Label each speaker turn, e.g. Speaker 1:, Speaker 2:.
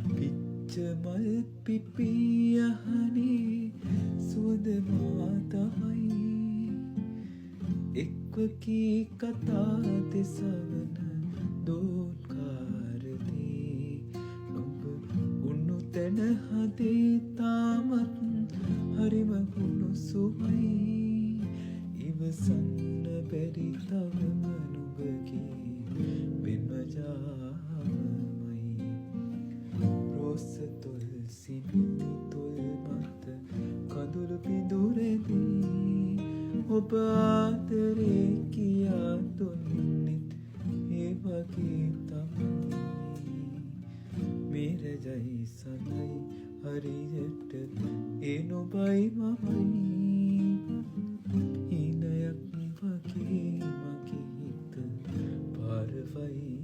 Speaker 1: පිච්චමල් පිපියහනේ සුවඳ මාතහයි එක්වකී කතා දෙසවන දෝත්කාරදී ඔබ උන්නු තැන හදේ තාමත් හරිම හුණුසුමයි ඉවසන්න බැරි තවම නුඹගේ වෙන්වජාමයි රෝස තොල් සිබිති තොල් මත කඳුළු පිඳුරෙදී ඔබ ආදරේ කියා දුන්නෙත් ඒ වගේ තමයි මෙරජයි සනයි හරියට ඒ නොබයි මමයි හිනයක් වගේ මගේ හිත පාරවයි